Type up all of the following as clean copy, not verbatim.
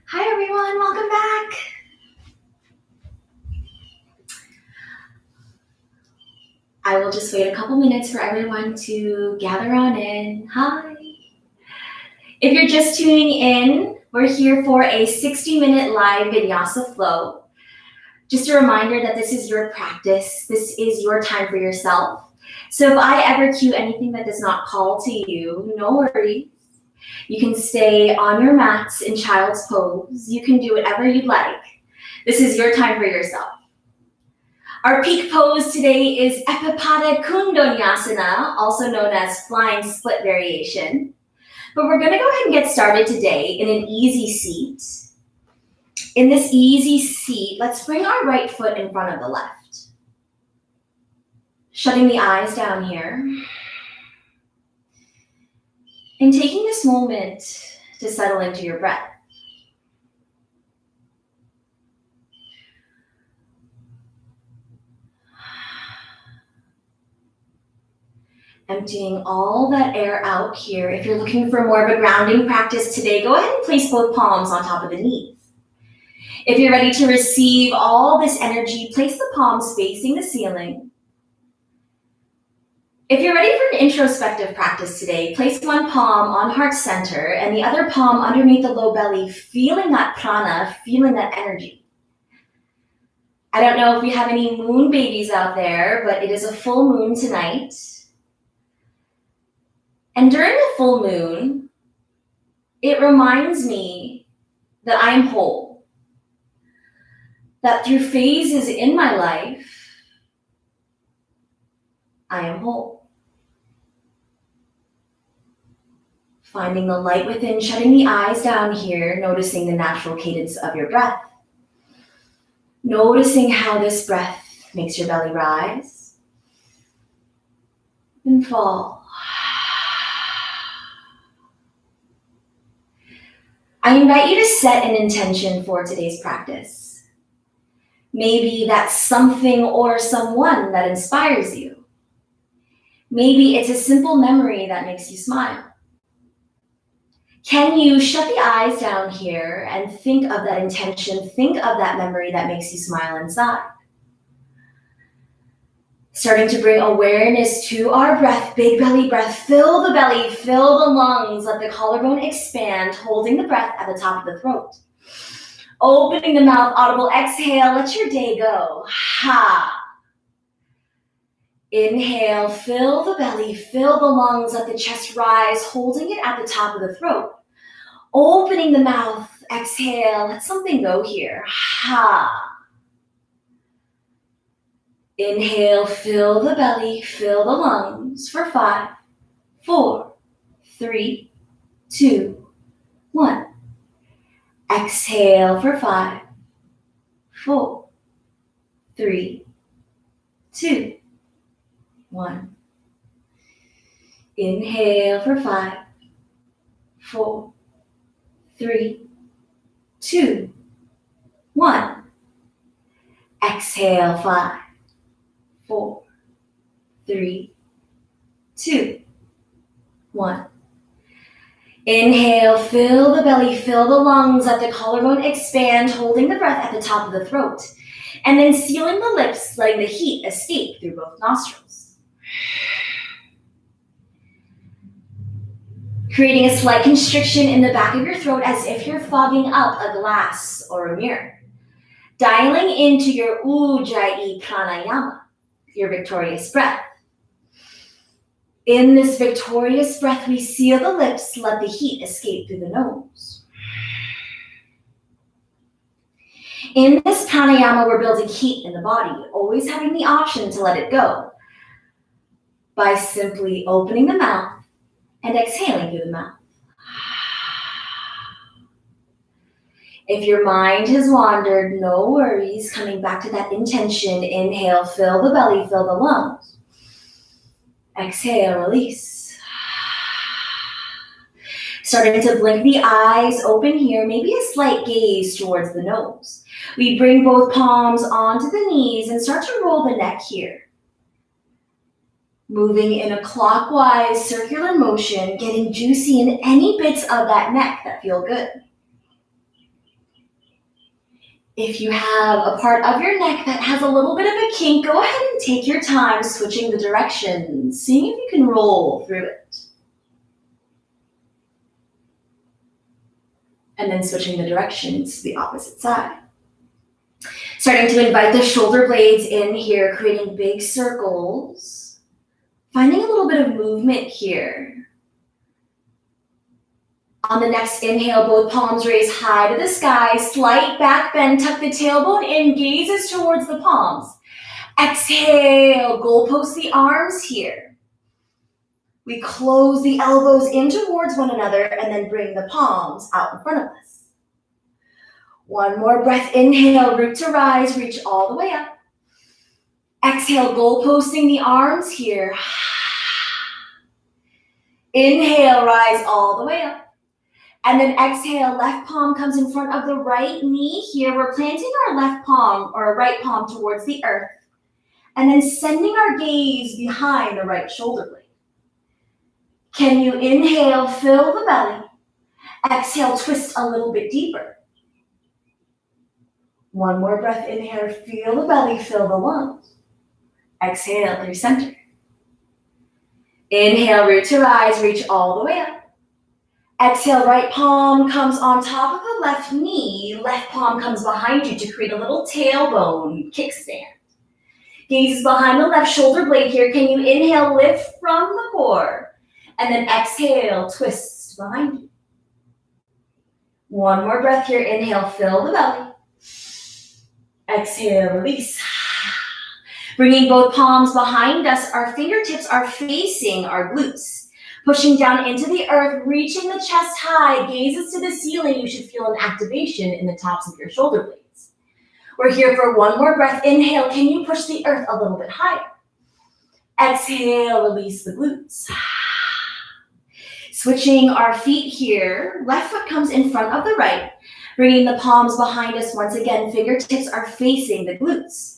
Hi everyone, welcome back. I will just wait a couple minutes for everyone to gather on in. Hi. If you're just tuning in, we're here for a 60-minute live Vinyasa flow. Just a reminder that this is your practice. This is your time for yourself. So if I ever cue anything that does not call to you, no worries. You can stay on your mats in child's pose. You can do whatever you'd like. This is your time for yourself. Our peak pose today is Epipada Kundonyasana, also known as flying split variation. But we're going to go ahead and get started today in an easy seat. In this easy seat, let's bring our right foot in front of the left. Shutting the eyes down here. And taking this moment to settle into your breath. Emptying all that air out here. If you're looking for more of a grounding practice today, go ahead and place both palms on top of the knees. If you're ready to receive all this energy, place the palms facing the ceiling. If you're ready for an introspective practice today, place one palm on heart center and the other palm underneath the low belly, feeling that prana, feeling that energy. I don't know if we have any moon babies out there, but it is a full moon tonight. And during the full moon, it reminds me that I am whole. That through phases in my life, I am whole. Finding the light within, shutting the eyes down here, noticing the natural cadence of your breath. Noticing how this breath makes your belly rise and fall. I invite you to set an intention for today's practice. Maybe that's something or someone that inspires you. Maybe it's a simple memory that makes you smile. Can you shut the eyes down here and think of that intention, think of that memory that makes you smile inside? Starting to bring awareness to our breath, big belly breath, fill the belly, fill the lungs, let the collarbone expand, holding the breath at the top of the throat. Opening the mouth, audible exhale, let your day go. Ha. Inhale, fill the belly, fill the lungs, let the chest rise, holding it at the top of the throat. Opening the mouth, exhale, let something go here. Ha. Inhale, fill the belly, fill the lungs for 5, 4, 3, 2, 1. Exhale for 5, 4, 3, 2, 1. Inhale for 5, 4, 3, 2, 1. Exhale 5, 4, 3, 2, 1. Inhale, fill the belly, fill the lungs, let the collarbone expand, holding the breath at the top of the throat. And then sealing the lips, letting the heat escape through both nostrils. Creating a slight constriction in the back of your throat as if you're fogging up a glass or a mirror. Dialing into your Ujjayi pranayama, your victorious breath. In this victorious breath, we seal the lips, let the heat escape through the nose. In this pranayama, we're building heat in the body, always having the option to let it go by simply opening the mouth and exhaling through the mouth. If your mind has wandered, no worries, coming back to that intention. Inhale, fill the belly, fill the lungs. Exhale, release. Starting to blink the eyes, open here, maybe a slight gaze towards the nose. We bring both palms onto the knees and start to roll the neck here. Moving in a clockwise circular motion, getting juicy in any bits of that neck that feel good. If you have a part of your neck that has a little bit of a kink, go ahead and take your time switching the direction, seeing if you can roll through it. And then switching the directions to the opposite side. Starting to invite the shoulder blades in here, creating big circles. Finding a little bit of movement here. On the next inhale, both palms raise high to the sky, slight back bend, tuck the tailbone in, gazes towards the palms. Exhale, goalpost the arms here. We close the elbows in towards one another and then bring the palms out in front of us. One more breath, inhale, root to rise, reach all the way up. Exhale, goalposting the arms here. Inhale, rise all the way up. And then exhale, left palm comes in front of the right knee here. We're planting our left palm or right palm towards the earth. And then sending our gaze behind the right shoulder blade. Can you inhale, fill the belly. Exhale, twist a little bit deeper. One more breath, inhale, feel the belly, fill the lungs. Exhale, through center. Inhale, root to rise, reach all the way up. Exhale, right palm comes on top of the left knee. Left palm comes behind you to create a little tailbone kickstand. Gaze is behind the left shoulder blade here. Can you inhale, lift from the core? And then exhale, twist behind you. One more breath here. Inhale, fill the belly. Exhale, release. Bringing both palms behind us. Our fingertips are facing our glutes. Pushing down into the earth, reaching the chest high, gazes to the ceiling. You should feel an activation in the tops of your shoulder blades. We're here for one more breath. Inhale, can you push the earth a little bit higher? Exhale, release the glutes. Switching our feet here, left foot comes in front of the right, bringing the palms behind us once again. Fingertips are facing the glutes.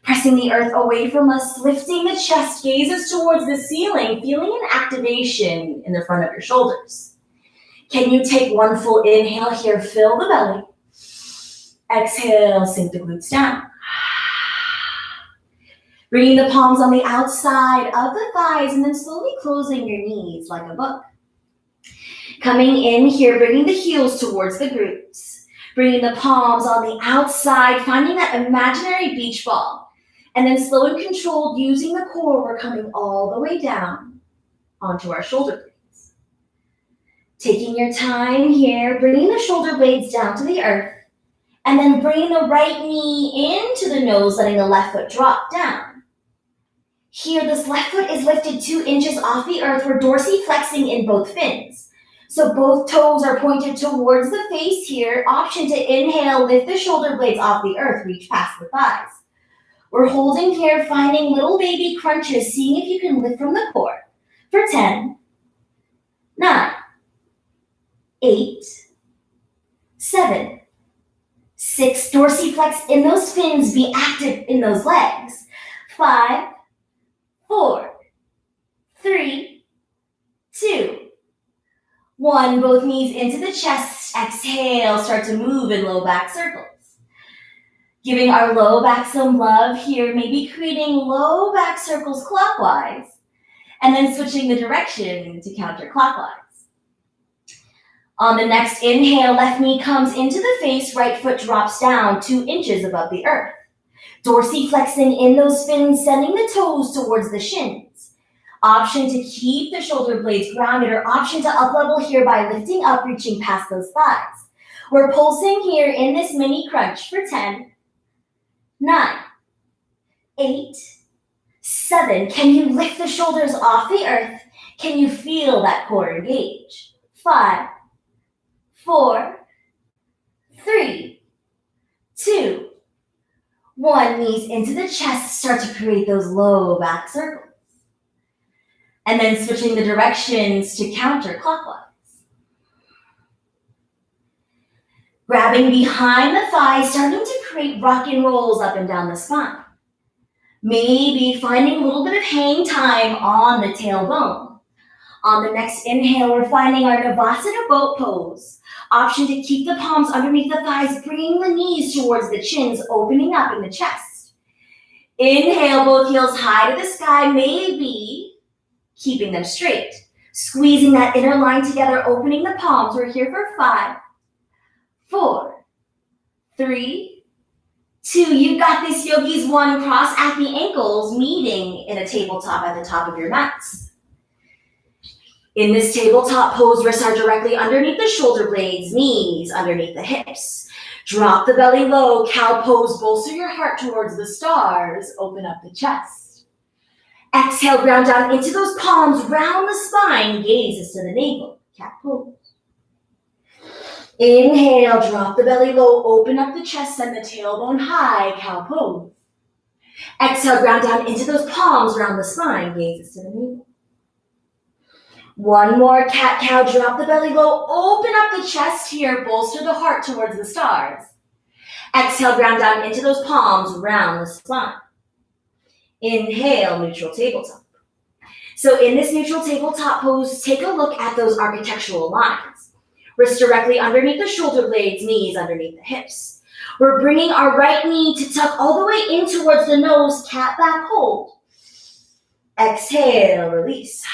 Pressing the earth away from us, lifting the chest, gazes towards the ceiling, feeling an activation in the front of your shoulders. Can you take one full inhale here, fill the belly. Exhale, sink the glutes down. Bringing the palms on the outside of the thighs and then slowly closing your knees like a book. Coming in here, bringing the heels towards the glutes. Bringing the palms on the outside, finding that imaginary beach ball. And then slow and controlled, using the core, we're coming all the way down onto our shoulder blades. Taking your time here, bringing the shoulder blades down to the earth, and then bringing the right knee into the nose, letting the left foot drop down. Here, this left foot is lifted 2 inches off the earth. We're dorsiflexing in both fins. So both toes are pointed towards the face here. Option to inhale, lift the shoulder blades off the earth, reach past the thighs. We're holding here, finding little baby crunches, seeing if you can lift from the core for 10, 9, 8, 7, 6. Dorsiflex in those fins, be active in those legs. 5, 4, 3, 2, 1. Both knees into the chest. Exhale, start to move in low back circles. Giving our low back some love here, maybe creating low back circles clockwise, and then switching the direction to counterclockwise. On the next inhale, left knee comes into the face, right foot drops down 2 inches above the earth. Dorsiflexing in those fins, sending the toes towards the shins. Option to keep the shoulder blades grounded, or option to up level here by lifting up, reaching past those thighs. We're pulsing here in this mini crunch for 10, 9, 8, 7. Can you lift the shoulders off the earth? Can you feel that core engage? 5, 4, 3, 2, 1. Knees into the chest, start to create those low back circles. And then switching the directions to counterclockwise. Grabbing behind the thighs, starting to create rock and rolls up and down the spine. Maybe finding a little bit of hang time on the tailbone. On the next inhale, we're finding our Navasana boat pose. Option to keep the palms underneath the thighs, bringing the knees towards the chins, opening up in the chest. Inhale, both heels high to the sky, maybe keeping them straight. Squeezing that inner line together, opening the palms. We're here for 5, 4, 3, 2. You got this, yogis. 1, cross at the ankles, meeting in a tabletop at the top of your mats. In this tabletop pose, wrists are directly underneath the shoulder blades, knees underneath the hips. Drop the belly low, cow pose, bolster your heart towards the stars, open up the chest. Exhale, ground down into those palms, round the spine, gazes to the navel, cat pose. Inhale, drop the belly low, open up the chest, send the tailbone high, cow pose. Exhale, ground down into those palms, round the spine, gazes to the navel. One more, cat-cow, drop the belly low, open up the chest here, bolster the heart towards the stars. Exhale, ground down into those palms, round the spine. Inhale, neutral tabletop. So in this neutral tabletop pose, take a look at those architectural lines. Wrists directly underneath the shoulder blades, knees underneath the hips. We're bringing our right knee to tuck all the way in towards the nose, cat back hold. Exhale, release.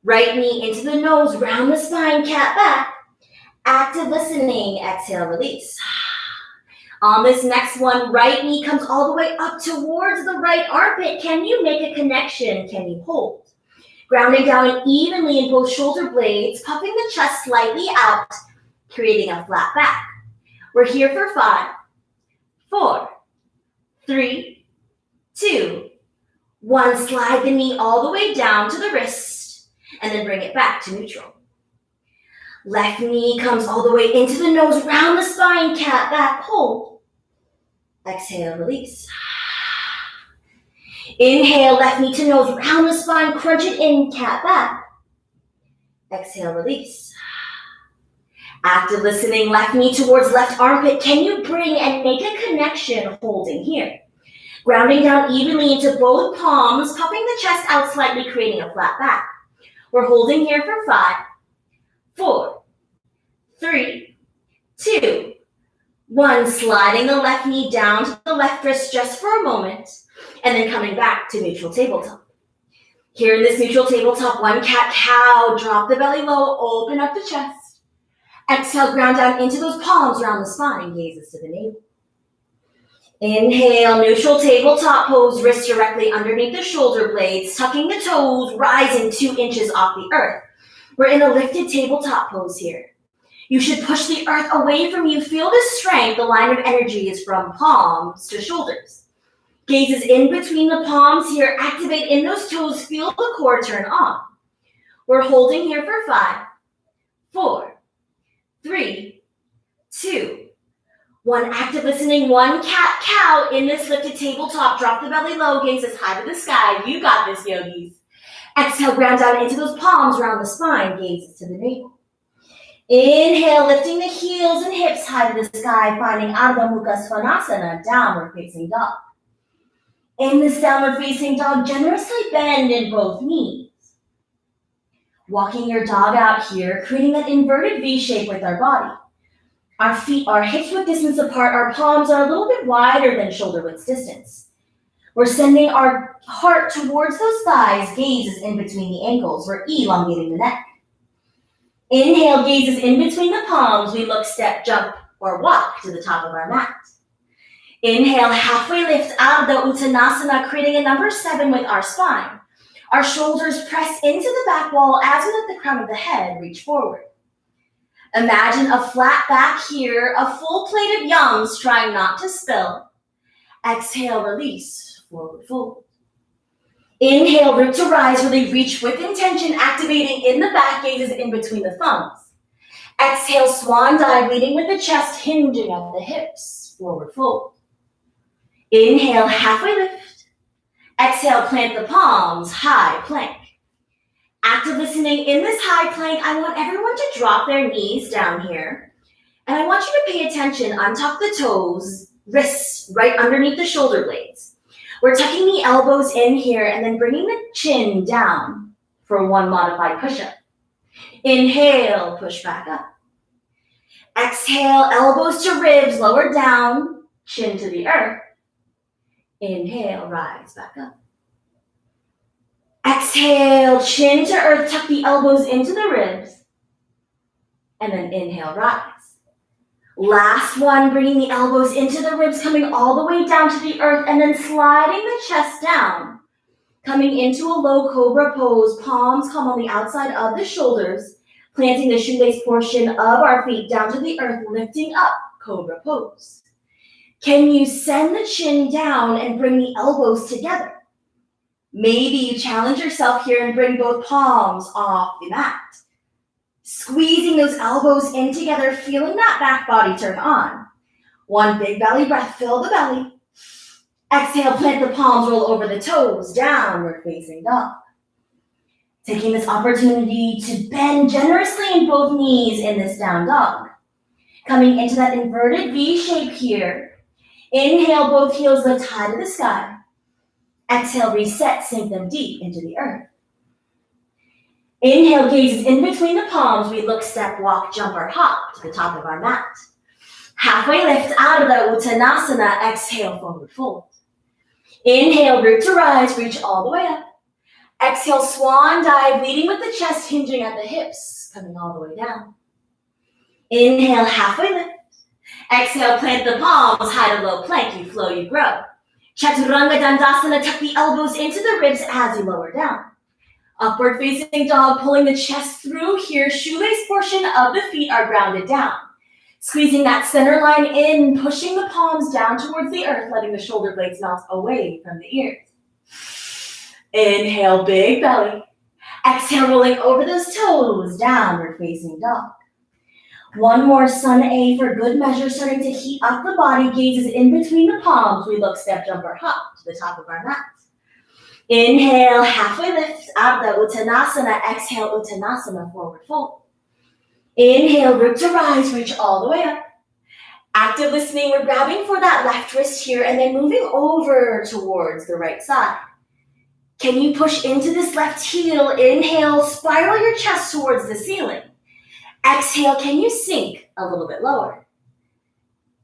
Right knee into the nose, round the spine, cat back. Active listening, exhale, release. On this next one, right knee comes all the way up towards the right armpit. Can you make a connection? Can you hold? Grounding down evenly in both shoulder blades, puffing the chest slightly out, creating a flat back. We're here for 5, 4, 3, 2, 1. Slide the knee all the way down to the wrist, and then bring it back to neutral. Left knee comes all the way into the nose, round the spine, cat back, hold. Exhale, release. Inhale, left knee to nose, round the spine, crunch it in, cat back. Exhale, release. Active listening, left knee towards left armpit. Can you bring and make a connection, holding here? Grounding down evenly into both palms, puffing the chest out slightly, creating a flat back. We're holding here for 5, 4, 3, 2, 1. Sliding the left knee down to the left wrist just for a moment, and then coming back to neutral tabletop. Here in this neutral tabletop, 1 cat-cow, drop the belly low, open up the chest. Exhale, ground down into those palms, round the spine, gazes to the navel. Inhale, neutral tabletop pose, wrists directly underneath the shoulder blades, tucking the toes, rising 2 inches off the earth. We're in a lifted tabletop pose here. You should push the earth away from you. Feel the strength. The line of energy is from palms to shoulders. Gaze is in between the palms here. Activate in those toes. Feel the core turn on. We're holding here for 5, 4, 3, 2, 1. Active listening, 1 cat-cow in this lifted tabletop. Drop the belly low, gaze as high to the sky. You got this, yogis. Exhale, ground down into those palms, round the spine, gaze to the navel. Inhale, lifting the heels and hips high to the sky, finding Ardha Mukha Svanasana, downward facing dog. In this downward facing dog, generously bend in both knees. Walking your dog out here, creating that inverted V shape with our body. Our feet are hips width distance apart. Our palms are a little bit wider than shoulder width distance. We're sending our heart towards those thighs. Gaze is in between the ankles. We're elongating the neck. Inhale, gaze is in between the palms. We look, step, jump, or walk to the top of our mat. Inhale, halfway lift out of the Uttanasana, creating a number 7 with our spine. Our shoulders press into the back wall as we let the crown of the head reach forward. Imagine a flat back here, a full plate of yums, trying not to spill. Exhale, release, forward fold. Inhale, root to rise, really reach with intention, activating in the back, gazes in between the thumbs. Exhale, swan dive, leading with the chest, hinging at the hips, forward fold. Inhale, halfway lift. Exhale, plant the palms, high plank. Active listening in this high plank, I want everyone to drop their knees down here. And I want you to pay attention, untuck the toes, wrists right underneath the shoulder blades. We're tucking the elbows in here and then bringing the chin down. for one modified push-up. Inhale, push back up. Exhale, elbows to ribs, lower down, chin to the earth. Inhale, rise back up. Exhale, chin to earth, tuck the elbows into the ribs. And then inhale, rise. Last one, bringing the elbows into the ribs, coming all the way down to the earth, and then sliding the chest down. Coming into a low Cobra Pose, palms come on the outside of the shoulders, planting the shoelace portion of our feet down to the earth, lifting up, Cobra Pose. Can you send the chin down and bring the elbows together? Maybe you challenge yourself here and bring both palms off the mat. Squeezing those elbows in together, feeling that back body turn on. One big belly breath, fill the belly. Exhale, plant the palms, roll over the toes, downward facing dog. Taking this opportunity to bend generously in both knees in this down dog. Coming into that inverted V shape here. Inhale, both heels lift high to the sky. Exhale, reset, sink them deep into the earth. Inhale, gazes in between the palms. We look, step, walk, jump, or hop to the top of our mat. Halfway lift out of the Uttanasana. Exhale, forward fold. Inhale, root to rise, reach all the way up. Exhale, swan dive, leading with the chest, hinging at the hips, coming all the way down. Inhale, halfway lift. Exhale, plant the palms, high to low plank, you flow, you grow. Chaturanga Dandasana, tuck the elbows into the ribs as you lower down. Upward facing dog, pulling the chest through here, shoelace portion of the feet are grounded down. Squeezing that center line in, pushing the palms down towards the earth, letting the shoulder blades melt away from the ears. Inhale, big belly. Exhale, rolling over those toes, downward facing dog. One more sun A for good measure, starting to heat up the body, gazes in between the palms. We look, step, jump, or hop to the top of our mat. Inhale, halfway lift out of the Uttanasana. Exhale, Uttanasana, forward fold. Inhale, root to rise, reach all the way up. Active listening, we're grabbing for that left wrist here and then moving over towards the right side. Can you push into this left heel? Inhale, spiral your chest towards the ceiling. Exhale, can you sink a little bit lower?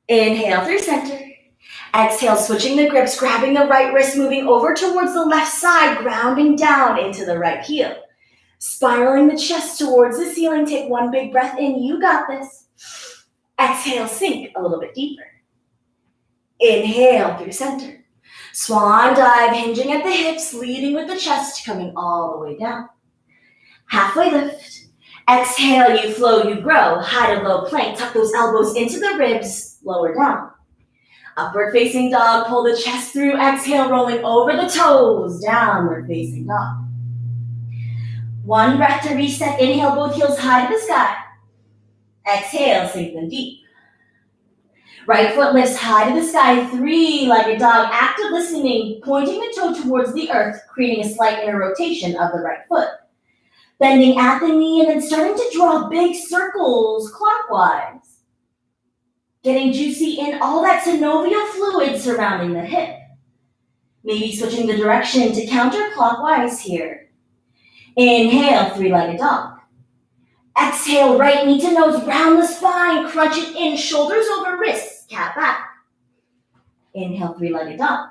Inhale through center. Exhale, switching the grips, grabbing the right wrist, moving over towards the left side, grounding down into the right heel. Spiraling the chest towards the ceiling. Take one big breath in. You got this. Exhale, sink a little bit deeper. Inhale through center. Swan dive, hinging at the hips, leading with the chest, coming all the way down. Halfway lift. Exhale, you flow, you grow. High to low plank. Tuck those elbows into the ribs, lower down. Upward facing dog, pull the chest through. Exhale, rolling over the toes, downward facing dog. One breath to reset. Inhale, both heels high to the sky. Exhale, sink them deep. Right foot lifts high to the sky, three-legged dog, active listening, pointing the toe towards the earth, creating a slight inner rotation of the right foot. Bending at the knee and then starting to draw big circles clockwise. Getting juicy in all that synovial fluid surrounding the hip. Maybe switching the direction to counterclockwise here. Inhale, three-legged dog. Exhale, right knee to nose, round the spine, crunch it in, shoulders over wrists, cat back. Inhale, three-legged dog.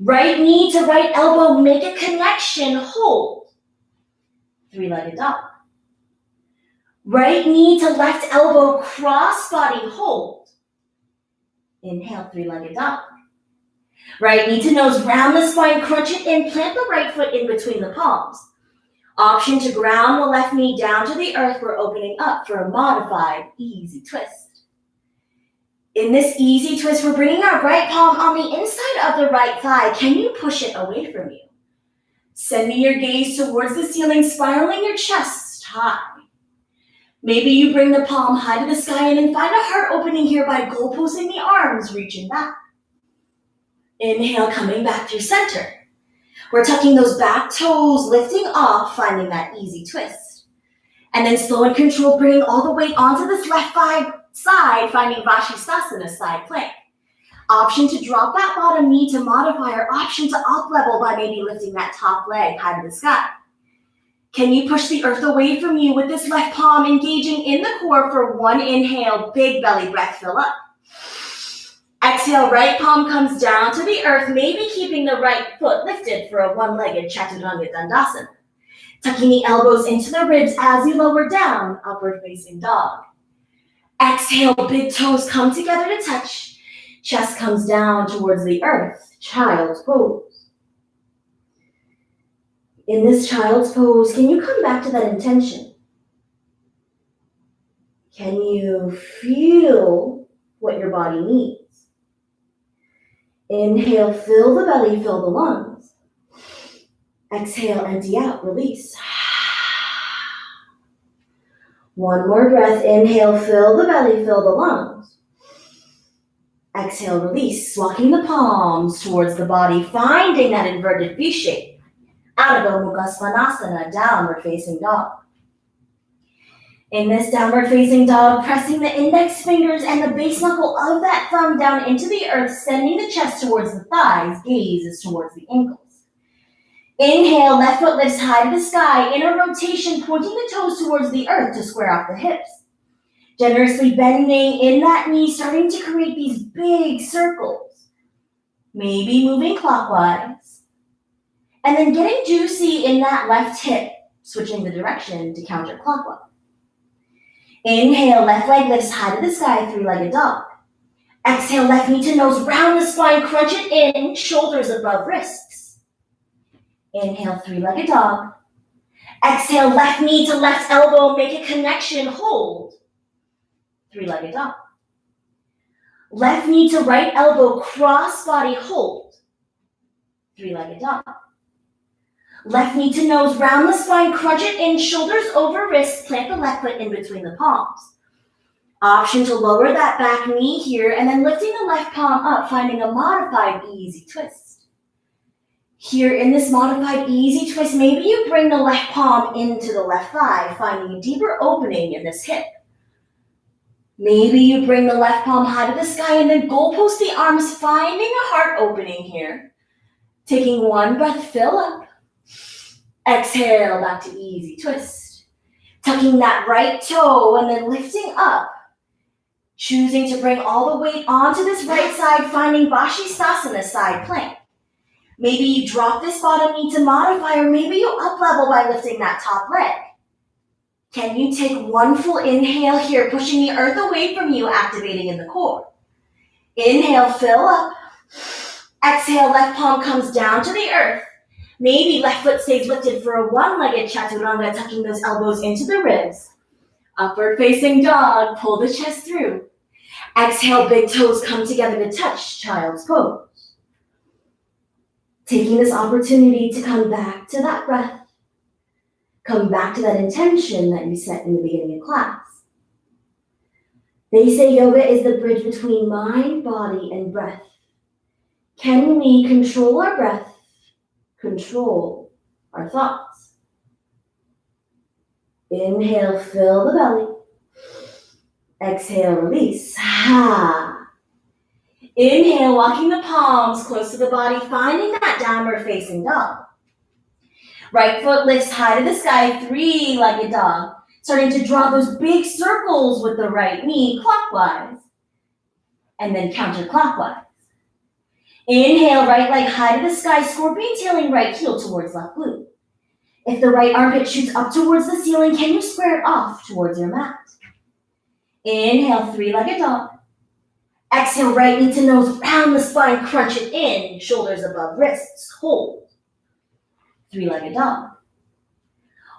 Right knee to right elbow, make a connection, hold. Three-legged dog. Right knee to left elbow, cross body, hold. Inhale, three-legged dog. Right knee to nose, round the spine, crunch it in, plant the right foot in between the palms. Option to ground the left knee down to the earth. We're opening up for a modified easy twist. In this easy twist, we're bringing our right palm on the inside of the right thigh. Can you push it away from you? Sending your gaze towards the ceiling, spiraling your chest high. Maybe you bring the palm high to the sky and then find a heart opening here by goalposting the arms, reaching back. Inhale, coming back through center. We're tucking those back toes, lifting off, finding that easy twist. And then slow and controlled, bringing all the weight onto this left side, finding Vashisthasana, side plank. Option to drop that bottom knee to modify, or option to up level by maybe lifting that top leg high to the sky. Can you push the earth away from you with this left palm engaging in the core for one inhale, big belly breath, fill up. Exhale, right palm comes down to the earth, maybe keeping the right foot lifted for a one-legged Chaturanga Dandasana. Tucking the elbows into the ribs as you lower down, upward facing dog. Exhale, big toes come together to touch. Chest comes down towards the earth, child's pose. In this child's pose, can you come back to that intention? Can you feel what your body needs? Inhale, fill the belly, fill the lungs. Exhale, empty out, release. One more breath, inhale, fill the belly, fill the lungs. Exhale, release, walking the palms towards the body, finding that inverted V shape. Out of Mukha Svanasana, downward facing dog. In this downward facing dog, pressing the index fingers and the base knuckle of that thumb down into the earth, sending the chest towards the thighs, gaze is towards the ankles. Inhale, left foot lifts high to the sky, inner rotation, pointing the toes towards the earth to square off the hips. Generously bending in that knee, starting to create these big circles. Maybe moving clockwise. And then getting juicy in that left hip, switching the direction to counterclockwise. Inhale, left leg lifts high to the sky, three-legged dog. Exhale, left knee to nose, round the spine, crunch it in, shoulders above wrists. Inhale, three-legged dog. Exhale, left knee to left elbow, make a connection, hold. Three-legged dog. Left knee to right elbow, cross body, hold. Three-legged dog. Left knee to nose, round the spine, crunch it in, shoulders over wrists, plant the left foot in between the palms. Option to lower that back knee here, and then lifting the left palm up, finding a modified easy twist. Here in this modified easy twist, maybe you bring the left palm into the left thigh, finding a deeper opening in this hip. Maybe you bring the left palm high to the sky and then goalpost the arms, finding a heart opening here. Taking one breath, fill up. Exhale, back to easy twist. Tucking that right toe and then lifting up. Choosing to bring all the weight onto this right side, finding Vashisthasana, side plank. Maybe you drop this bottom knee to modify, or maybe you up level by lifting that top leg. Can you take one full inhale here, pushing the earth away from you, activating in the core. Inhale, fill up. Exhale, left palm comes down to the earth. Maybe left foot stays lifted for a one-legged Chaturanga, tucking those elbows into the ribs. Upward facing dog, pull the chest through. Exhale, big toes come together to touch, child's pose. Taking this opportunity to come back to that breath. Come back to that intention that you set in the beginning of class. They say yoga is the bridge between mind, body, and breath. Can we control our breath? Control our thoughts. Inhale, fill the belly. Exhale, release. Inhale, walking the palms close to the body, finding that downward facing dog. Right foot lifts high to the sky, three-legged dog. Starting to draw those big circles with the right knee clockwise. And then counterclockwise. Inhale, right leg high to the sky, scorpion tailing right heel towards left glute. If the right armpit shoots up towards the ceiling, can you square it off towards your mat? Inhale, three-legged dog. Exhale, right knee to nose, round the spine, crunch it in, shoulders above wrists, hold. Three-legged dog.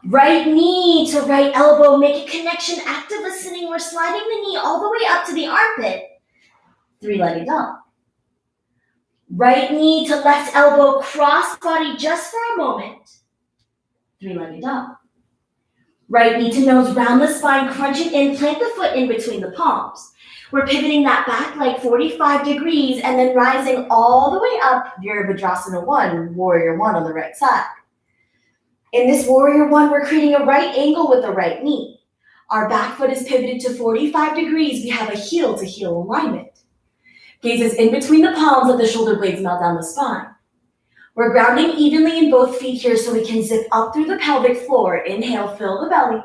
Right knee to right elbow, make a connection, active listening. We're sliding the knee all the way up to the armpit. Three-legged dog. Right knee to left elbow, cross body just for a moment. Three-legged dog. Right knee to nose, round the spine, crunch it in, plant the foot in between the palms. We're pivoting that back leg 45 degrees and then rising all the way up, Virabhadrasana 1, Warrior 1 on the right side. In this Warrior 1, we're creating a right angle with the right knee. Our back foot is pivoted to 45 degrees. We have a heel to heel alignment. Gaze is in between the palms, let the shoulder blades melt down the spine. We're grounding evenly in both feet here so we can zip up through the pelvic floor. Inhale, fill the belly.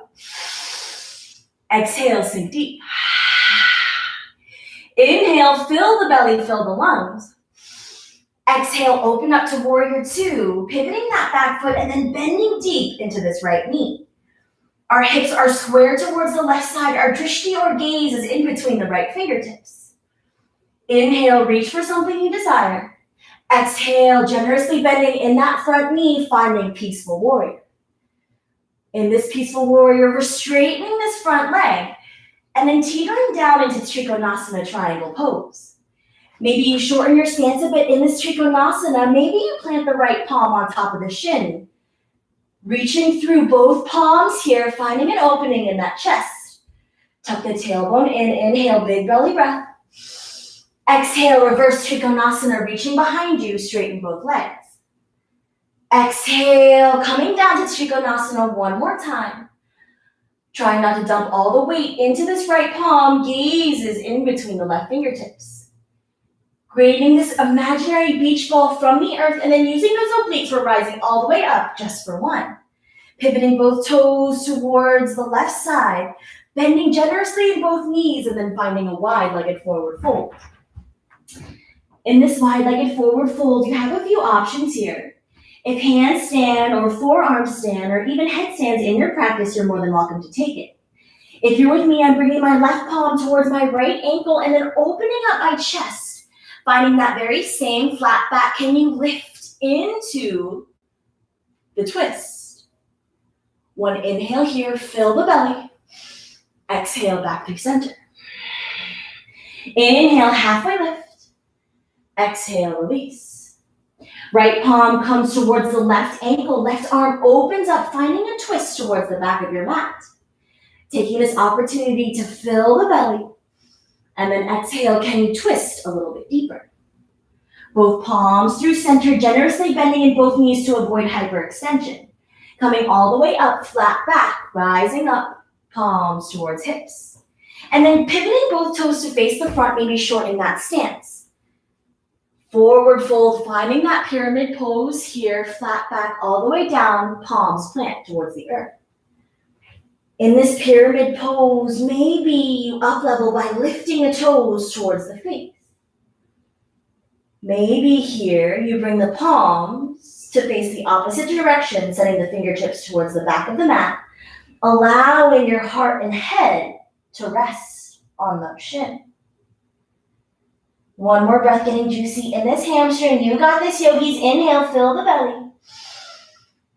Exhale, sink deep. Inhale, fill the belly, fill the lungs. Exhale, open up to warrior two, pivoting that back foot and then bending deep into this right knee. Our hips are square towards the left side. Our drishti or gaze is in between the right fingertips. Inhale, reach for something you desire. Exhale, generously bending in that front knee, finding peaceful warrior. In this peaceful warrior, we're straightening this front leg and then teetering down into Trikonasana triangle pose. Maybe you shorten your stance a bit in this Trikonasana. Maybe you plant the right palm on top of the shin. Reaching through both palms here, finding an opening in that chest. Tuck the tailbone in, inhale, big belly breath. Exhale, reverse Trikonasana, reaching behind you, straighten both legs. Exhale, coming down to Trikonasana one more time. Trying not to dump all the weight into this right palm, gaze is in between the left fingertips. Creating this imaginary beach ball from the earth and then using those obliques, we're rising all the way up just for one. Pivoting both toes towards the left side, bending generously in both knees and then finding a wide-legged forward fold. In this wide-legged forward fold, you have a few options here. If handstand or forearm stand or even headstands in your practice, you're more than welcome to take it. If you're with me, I'm bringing my left palm towards my right ankle and then opening up my chest, finding that very same flat back. Can you lift into the twist? One inhale here, fill the belly. Exhale, back through center. Inhale, halfway lift. Exhale, release. Right palm comes towards the left ankle. Left arm opens up, finding a twist towards the back of your mat. Taking this opportunity to fill the belly. And then exhale, can you twist a little bit deeper? Both palms through center, generously bending in both knees to avoid hyperextension. Coming all the way up, flat back, rising up, palms towards hips. And then pivoting both toes to face the front, maybe shortening that stance. Forward fold, finding that pyramid pose here, flat back all the way down, palms plant towards the earth. In this pyramid pose, maybe you up level by lifting the toes towards the face. Maybe here you bring the palms to face the opposite direction, setting the fingertips towards the back of the mat, allowing your heart and head to rest on the shin. One more breath, getting juicy in this hamstring. You got this, yogis. Inhale, fill the belly.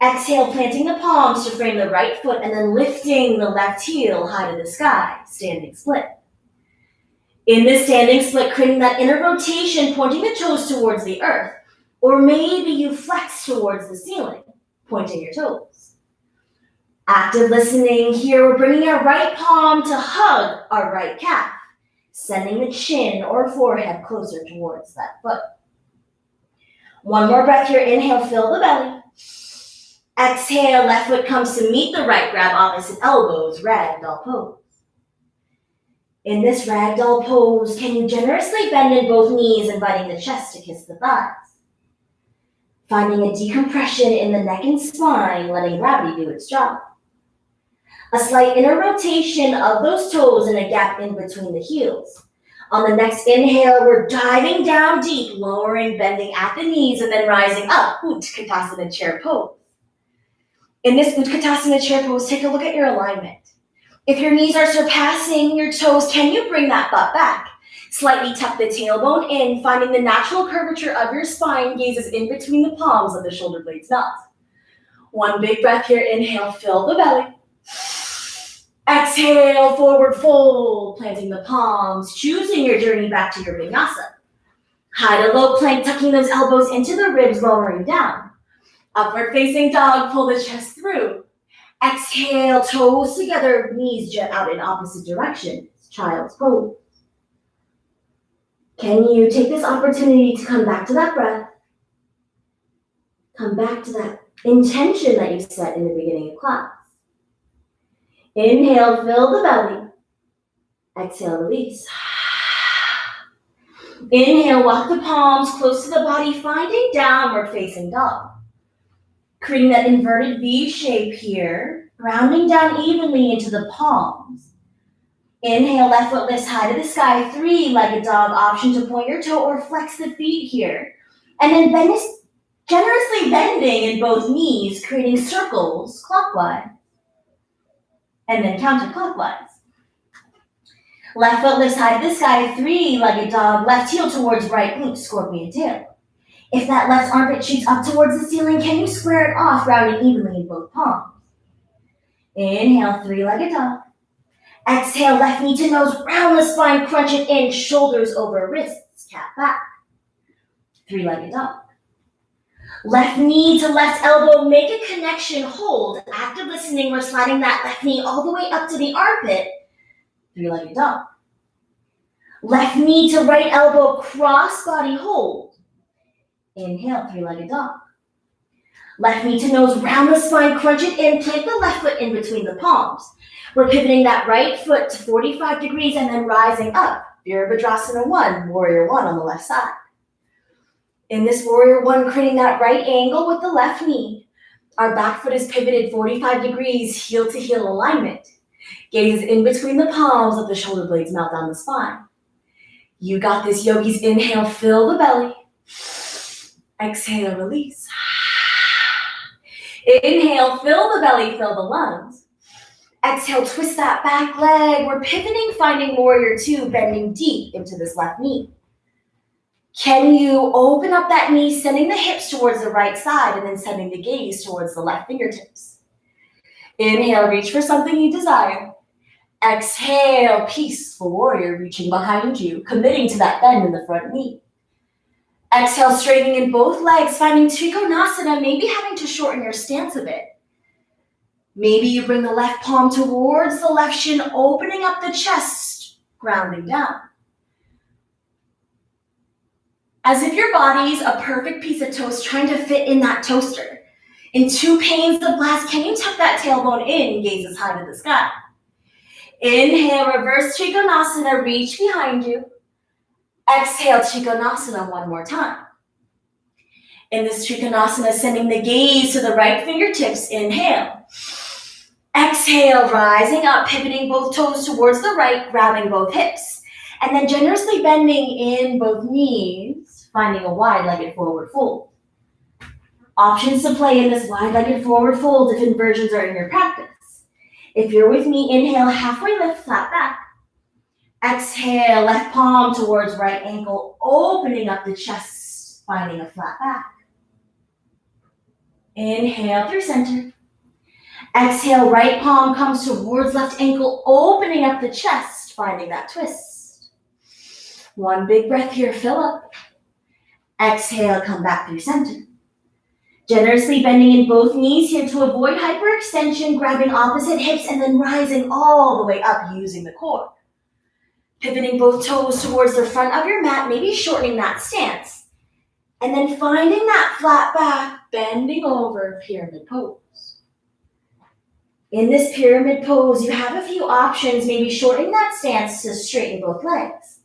Exhale, planting the palms to frame the right foot and then lifting the left heel high to the sky, standing split. In this standing split, creating that inner rotation, pointing the toes towards the earth. Or maybe you flex towards the ceiling, pointing your toes. Active listening here, we're bringing our right palm to hug our right calf, sending the chin or forehead closer towards that foot. One more breath here. Inhale, fill the belly. Exhale, left foot comes to meet the right, grab opposite elbows, Ragdoll Pose. In this Ragdoll Pose, can you generously bend in both knees, inviting the chest to kiss the thighs? Finding a decompression in the neck and spine, letting gravity do its job. A slight inner rotation of those toes and a gap in between the heels. On the next inhale, we're diving down deep, lowering, bending at the knees, and then rising up, Utkatasana chair pose. In this Utkatasana chair pose, take a look at your alignment. If your knees are surpassing your toes, can you bring that butt back? Slightly tuck the tailbone in, finding the natural curvature of your spine, gazes in between the palms of the shoulder blades not. One big breath here, inhale, fill the belly. Exhale, forward fold, planting the palms, choosing your journey back to your vinyasa. High to low plank, tucking those elbows into the ribs, lowering down. Upward facing dog, pull the chest through. Exhale, toes together, knees jet out in opposite directions, child's pose. Can you take this opportunity to come back to that breath? Come back to that intention that you set in the beginning of class. Inhale, fill the belly. Exhale, release. Inhale, walk the palms close to the body, finding downward facing dog. Creating that inverted V shape here, grounding down evenly into the palms. Inhale, left foot lifts high to the sky, three-legged dog, option to point your toe or flex the feet here. And then generously bending in both knees, creating circles clockwise. And then counterclockwise. Left foot lifts high to the sky, three-legged dog, left heel towards right glute, scorpion tail. If that left armpit shoots up towards the ceiling, can you square it off, rounding evenly in both palms? Inhale, three-legged dog. Exhale, left knee to nose, round the spine, crunch it in, shoulders over wrists, cat back. Three-legged dog. Left knee to left elbow, make a connection, hold. Active listening, we're sliding that left knee all the way up to the armpit. Three-legged dog. Left knee to right elbow, cross body hold. Inhale, three-legged dog. Left knee to nose, round the spine, crunch it in, plant the left foot in between the palms. We're pivoting that right foot to 45 degrees and then rising up. Virabhadrasana 1, Warrior 1 on the left side. In this Warrior 1, creating that right angle with the left knee. Our back foot is pivoted 45 degrees, heel to heel alignment. Gaze in between the palms, let the shoulder blades melt down the spine. You got this, yogis. Inhale, fill the belly. Exhale, release. Inhale, fill the belly, fill the lungs. Exhale, twist that back leg. We're pivoting, finding Warrior 2, bending deep into this left knee. Can you open up that knee, sending the hips towards the right side and then sending the gaze towards the left fingertips? Inhale, reach for something you desire. Exhale, peaceful warrior, reaching behind you, committing to that bend in the front knee. Exhale, straightening in both legs, finding Trikonasana, maybe having to shorten your stance a bit. Maybe you bring the left palm towards the left shin, opening up the chest, grounding down. As if your body's a perfect piece of toast trying to fit in that toaster. In 2 panes of glass, can you tuck that tailbone in, gazes high to the sky? Inhale, reverse Trikonasana, reach behind you. Exhale, Trikonasana 1 more time. In this Trikonasana, sending the gaze to the right fingertips, inhale. Exhale, rising up, pivoting both toes towards the right, grabbing both hips. And then generously bending in both knees, finding a wide-legged forward fold. Options to play in this wide-legged forward fold if inversions are in your practice. If you're with me, inhale, halfway lift, flat back. Exhale, left palm towards right ankle, opening up the chest, finding a flat back. Inhale through center. Exhale, right palm comes towards left ankle, opening up the chest, finding that twist. 1 big breath here, fill up. Exhale, come back through center. Generously bending in both knees here to avoid hyperextension, grabbing opposite hips and then rising all the way up using the core. Pivoting both toes towards the front of your mat, maybe shortening that stance. And then finding that flat back, bending over, pyramid pose. In this pyramid pose, you have a few options, maybe shortening that stance to straighten both legs.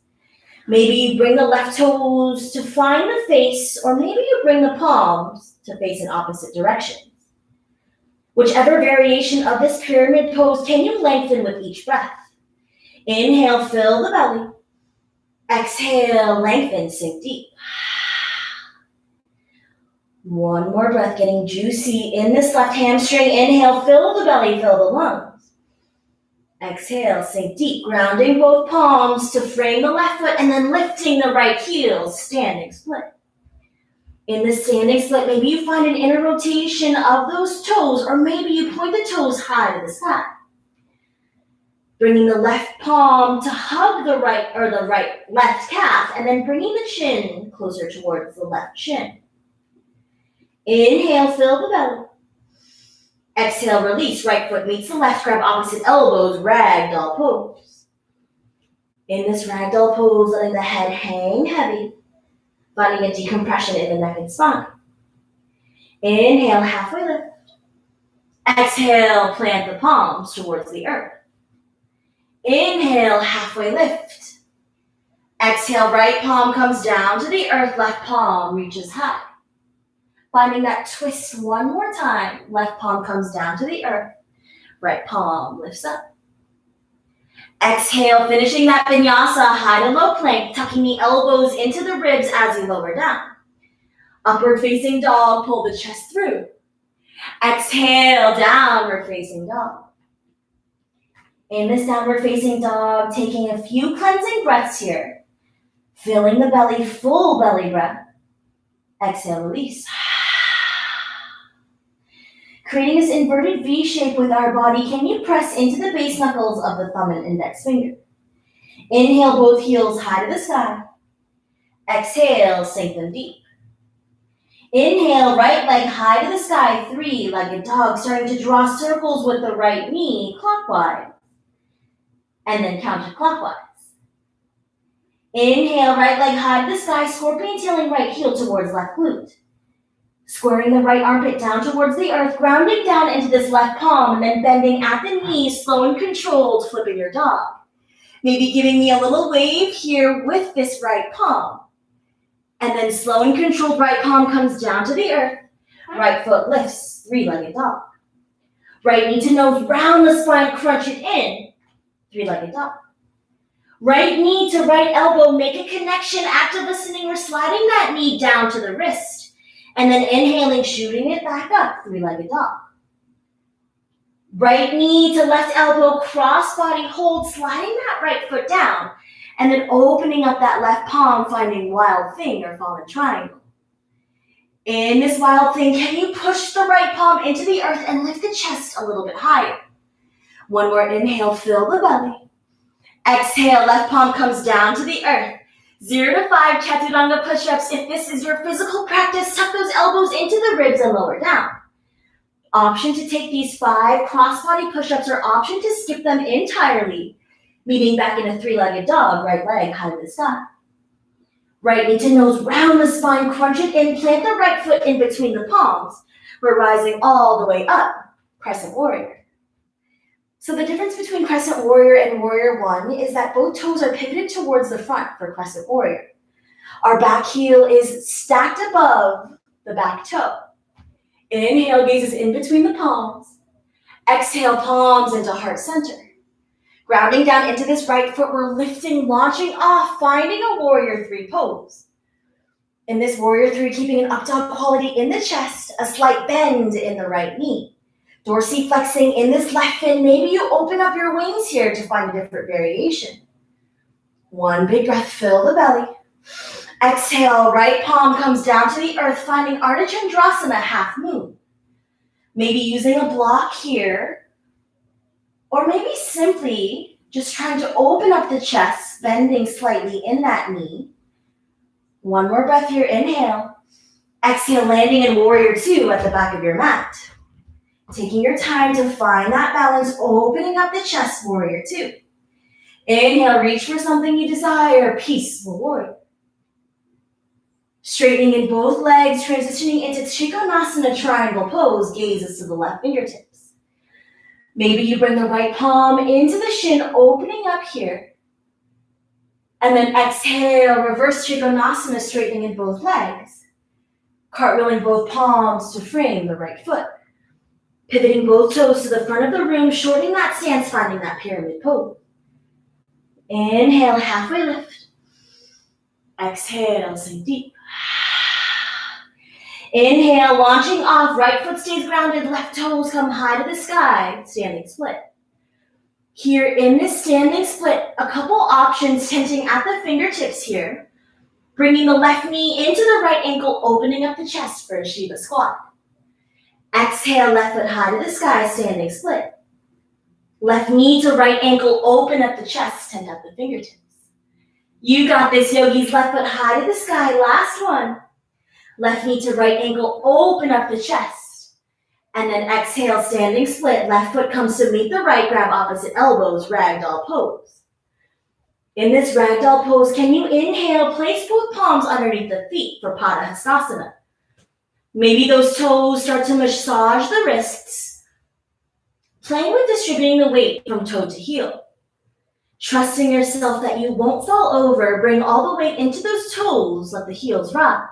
Maybe you bring the left toes to find the face, or maybe you bring the palms to face in opposite directions. Whichever variation of this pyramid pose, can you lengthen with each breath? Inhale, fill the belly. Exhale, lengthen, sink deep. 1 more breath, getting juicy in this left hamstring. Inhale, fill the belly, fill the lungs. Exhale, sink deep, grounding both palms to frame the left foot and then lifting the right heel, standing split. In the standing split, maybe you find an inner rotation of those toes, or maybe you point the toes high to the sky. Bringing the left palm to hug the left calf, and then bringing the chin closer towards the left shin. Inhale, fill the belly. Exhale, release. Right foot meets the left, grab opposite elbows, Ragdoll Pose. In this Ragdoll Pose, letting the head hang heavy, finding a decompression in the neck and spine. Inhale, halfway lift. Exhale, plant the palms towards the earth. Inhale, halfway lift. Exhale, right palm comes down to the earth, left palm reaches high. Finding that twist one more time, left palm comes down to the earth, right palm lifts up. Exhale, finishing that vinyasa, high to low plank, tucking the elbows into the ribs as you lower down. Upward facing dog, pull the chest through. Exhale, downward facing dog. In this downward facing dog, taking a few cleansing breaths here. Filling the belly, full belly breath. Exhale, release. Creating this inverted V shape with our body, can you press into the base knuckles of the thumb and index finger? Inhale, both heels high to the sky. Exhale, sink them deep. Inhale, right leg high to the sky, three-legged dog, starting to draw circles with the right knee clockwise. And then counterclockwise. Inhale, right leg high to the sky, scorpion tailing right heel towards left glute. Squaring the right armpit down towards the earth, grounding down into this left palm, and then bending at the knee, slow and controlled, flipping your dog. Maybe giving me a little wave here with this right palm. And then slow and controlled right palm comes down to the earth. Right foot lifts, three-legged dog. Right knee to nose, round the spine, crunch it in. Three-legged dog. Right knee to right elbow, make a connection, active listening, or sliding that knee down to the wrist. And then inhaling, shooting it back up, three-legged dog. Right knee to left elbow, cross body hold, sliding that right foot down. And then opening up that left palm, finding wild thing or fallen triangle. In this wild thing, can you push the right palm into the earth and lift the chest a little bit higher? One more inhale, fill the belly. Exhale, left palm comes down to the earth. 0 to 5 chaturanga push-ups. If this is your physical practice, tuck those elbows into the ribs and lower down. Option to take these 5 cross-body push-ups or option to skip them entirely. Meeting back in a three-legged dog, right leg high to the sky. Right knee to nose, round the spine, crunch it in, plant the right foot in between the palms. We're rising all the way up, Crescent Warrior. So the difference between Crescent Warrior and Warrior 1 is that both toes are pivoted towards the front for Crescent Warrior. Our back heel is stacked above the back toe. Inhale, gazes in between the palms. Exhale, palms into heart center. Grounding down into this right foot, we're lifting, launching off, finding a Warrior 3 pose. In this Warrior 3, keeping an up dog quality in the chest, a slight bend in the right knee. Dorsiflexing in this left fin, maybe you open up your wings here to find a different variation. One big breath, fill the belly. Exhale, right palm comes down to the earth, finding Ardha Chandrasana, half moon. Maybe using a block here, or maybe simply just trying to open up the chest, bending slightly in that knee. One more breath here, inhale. Exhale, landing in Warrior 2 at the back of your mat. Taking your time to find that balance, opening up the chest, Warrior 2. Inhale, reach for something you desire, Peaceful Warrior. Straightening in both legs, transitioning into Trikonasana, Triangle Pose, gazes to the left fingertips. Maybe you bring the right palm into the shin, opening up here. And then exhale, reverse Trikonasana, straightening in both legs. Cartwheeling both palms to frame the right foot. Pivoting both toes to the front of the room, shortening that stance, finding that pyramid pose. Inhale, halfway lift. Exhale, sink deep. Inhale, launching off, right foot stays grounded, left toes come high to the sky, standing split. Here in this standing split, a couple options, tenting at the fingertips here, bringing the left knee into the right ankle, opening up the chest for a Shiva squat. Exhale, left foot high to the sky, standing split. Left knee to right ankle, open up the chest, tent at the fingertips. You got this, yogis, left foot high to the sky, last one. Left knee to right ankle, open up the chest. And then exhale, standing split. Left foot comes to meet the right, grab opposite elbows, Ragdoll Pose. In this Ragdoll Pose, can you inhale, place both palms underneath the feet for Padahastasana. Maybe those toes start to massage the wrists, playing with distributing the weight from toe to heel. Trusting yourself that you won't fall over, bring all the weight into those toes, let the heels rise.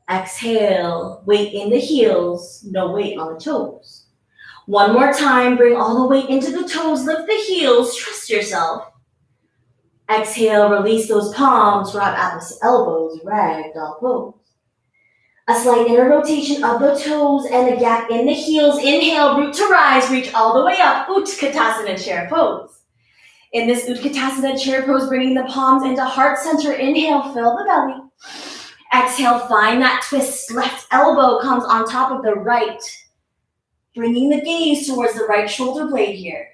Exhale, weight in the heels, no weight on the toes. One more time, bring all the weight into the toes, lift the heels, trust yourself. Exhale, release those palms, wrap Atlas elbows, Ragdoll Pose. A slight inner rotation of the toes and a gap in the heels. Inhale, root to rise, reach all the way up, Utkatasana chair pose. In this Utkatasana chair pose, bringing the palms into heart center. Inhale, fill the belly. Exhale, find that twist. Left elbow comes on top of the right. Bringing the gaze towards the right shoulder blade here.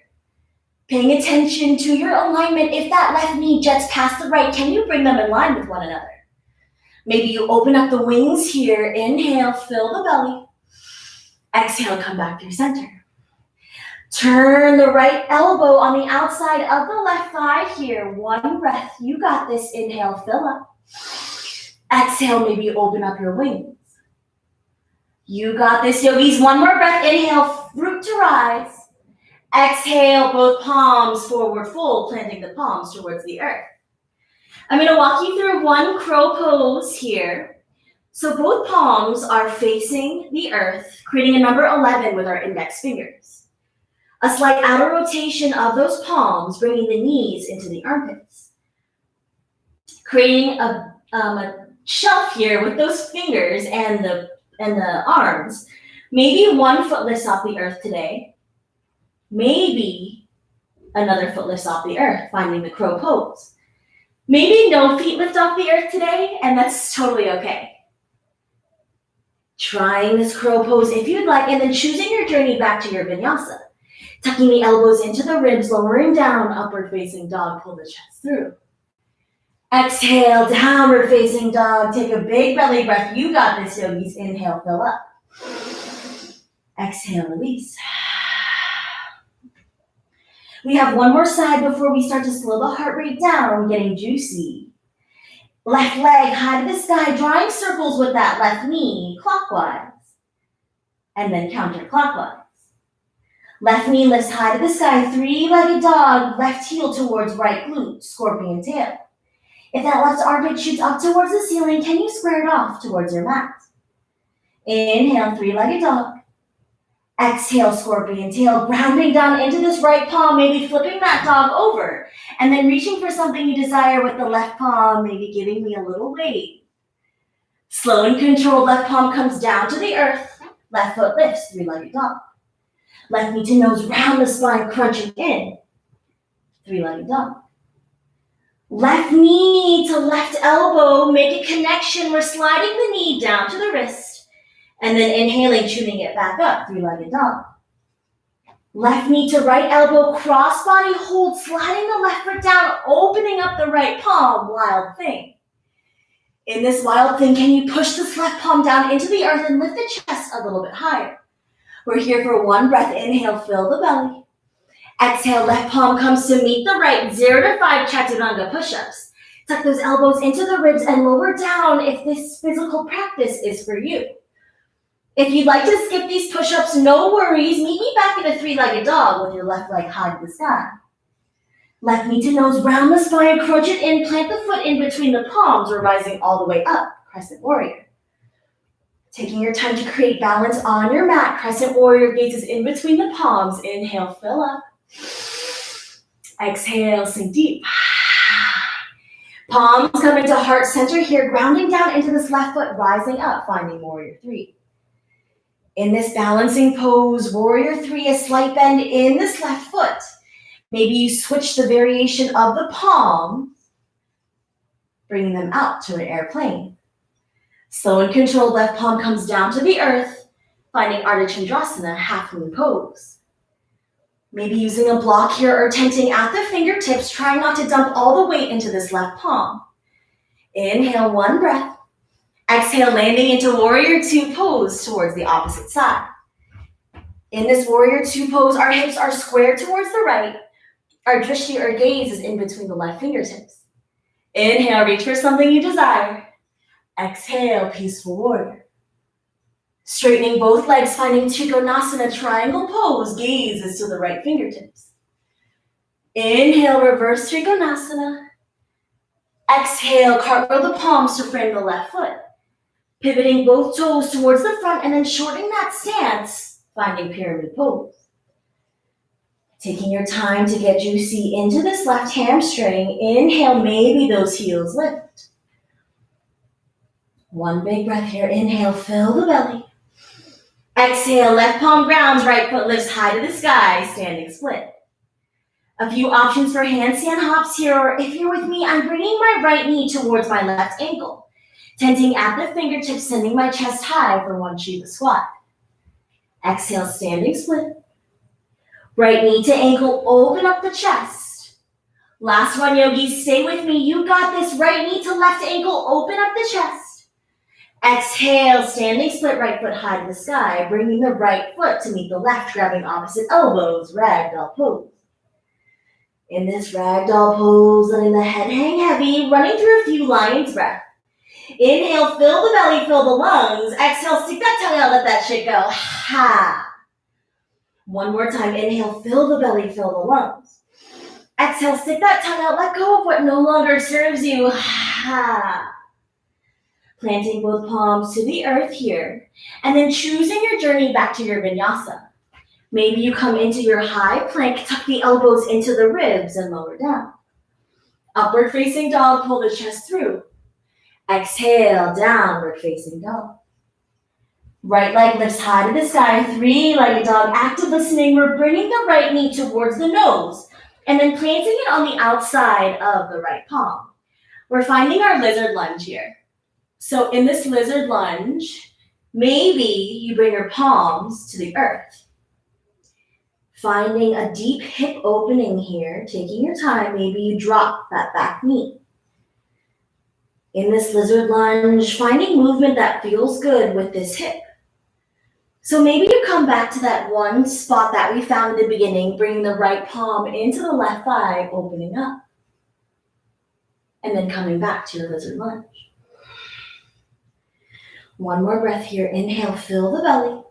Paying attention to your alignment. If that left knee jets past the right, can you bring them in line with one another? Maybe you open up the wings here. Inhale, fill the belly. Exhale, come back through center. Turn the right elbow on the outside of the left thigh here. One breath. You got this. Inhale, fill up. Exhale, maybe open up your wings. You got this, yogis. One more breath. Inhale, root to rise. Exhale, both palms forward fold, planting the palms towards the earth. I'm going to walk you through one crow pose here. So both palms are facing the earth, creating a number 11 with our index fingers. A slight outer rotation of those palms, bringing the knees into the armpits. Creating a shelf here with those fingers and the arms. Maybe one foot lifts off the earth today. Maybe another foot lifts off the earth, finding the crow pose. Maybe no feet lift off the earth today, and that's totally okay. Trying this crow pose if you'd like, and then choosing your journey back to your vinyasa. Tucking the elbows into the ribs, lowering down, upward facing dog, pull the chest through. Exhale, downward facing dog. Take a big belly breath. You got this, yogis. Inhale, fill up. Exhale, release. We have one more side before we start to slow the heart rate down, getting juicy. Left leg high to the sky, drawing circles with that left knee, clockwise. And then counterclockwise. Left knee lifts high to the sky, three-legged dog, left heel towards right glute, scorpion tail. If that left armpit shoots up towards the ceiling, can you square it off towards your mat? Inhale, three-legged dog. Exhale, scorpion tail, grounding down into this right palm, maybe flipping that dog over, and then reaching for something you desire with the left palm, maybe giving me a little wave. Slow and controlled, left palm comes down to the earth, left foot lifts, three-legged dog. Left knee to nose, round the spine, crunching in, three-legged dog. Left knee to left elbow, make a connection. We're sliding the knee down to the wrist. And then inhaling, tuning it back up, three-legged dog. Left knee to right elbow, cross body hold, sliding the left foot down, opening up the right palm, wild thing. In this wild thing, can you push this left palm down into the earth and lift the chest a little bit higher? We're here for one breath. Inhale, fill the belly. Exhale, left palm comes to meet the right, 0 to 5 chaturanga push-ups. Tuck those elbows into the ribs and lower down if this physical practice is for you. If you'd like to skip these push-ups, no worries. Meet me back in a three-legged dog with your left leg high to the sky. Left knee to nose, round the spine, crunch it in, plant the foot in between the palms. We're rising all the way up, Crescent Warrior. Taking your time to create balance on your mat, Crescent Warrior, gazes in between the palms. Inhale, fill up. Exhale, sink deep. Palms come into heart center here, grounding down into this left foot, rising up, finding Warrior 3. In this balancing pose, Warrior 3, a slight bend in this left foot. Maybe you switch the variation of the palms, bringing them out to an airplane. Slow and controlled, left palm comes down to the earth, finding Ardha Chandrasana, half moon pose. Maybe using a block here or tenting at the fingertips, trying not to dump all the weight into this left palm. Inhale, one breath. Exhale, landing into Warrior 2 pose towards the opposite side. In this Warrior 2 pose, our hips are squared towards the right. Our drishti or gaze is in between the left fingertips. Inhale, reach for something you desire. Exhale, peaceful warrior. Straightening both legs, finding Trikonasana, triangle pose, gaze is to the right fingertips. Inhale, reverse Trikonasana. Exhale, cartwheel the palms to frame the left foot. Pivoting both toes towards the front and then shortening that stance, finding pyramid pose. Taking your time to get juicy into this left hamstring. Inhale, maybe those heels lift. One big breath here. Inhale, fill the belly. Exhale, left palm grounds, right foot lifts high to the sky, standing split. A few options for handstand hops here, or if you're with me, I'm bringing my right knee towards my left ankle, tenting at the fingertips, sending my chest high for one Shiva squat. Exhale, standing split. Right knee to ankle, open up the chest. Last one, yogis, stay with me. You got this. Right knee to left ankle, open up the chest. Exhale, standing split, right foot high to the sky, bringing the right foot to meet the left, grabbing opposite elbows, Ragdoll Pose. In this Ragdoll Pose, letting the head hang heavy, running through a few lion's breath. Inhale, fill the belly, fill the lungs. Exhale, stick that tongue out, let that shit go. Ha! One more time. Inhale, fill the belly, fill the lungs. Exhale, stick that tongue out, let go of what no longer serves you. Ha! Planting both palms to the earth here, and then choosing your journey back to your vinyasa. Maybe you come into your high plank, tuck the elbows into the ribs and lower down. Upward facing dog, pull the chest through. Exhale, downward facing dog. Right leg lifts high to the sky, three-legged dog, active listening. We're bringing the right knee towards the nose and then planting it on the outside of the right palm. We're finding our lizard lunge here. So in this lizard lunge, maybe you bring your palms to the earth. Finding a deep hip opening here, taking your time, maybe you drop that back knee. In this lizard lunge, finding movement that feels good with this hip. So maybe you come back to that one spot that we found at the beginning, bringing the right palm into the left thigh, opening up. And then coming back to your lizard lunge. One more breath here. Inhale, fill the belly.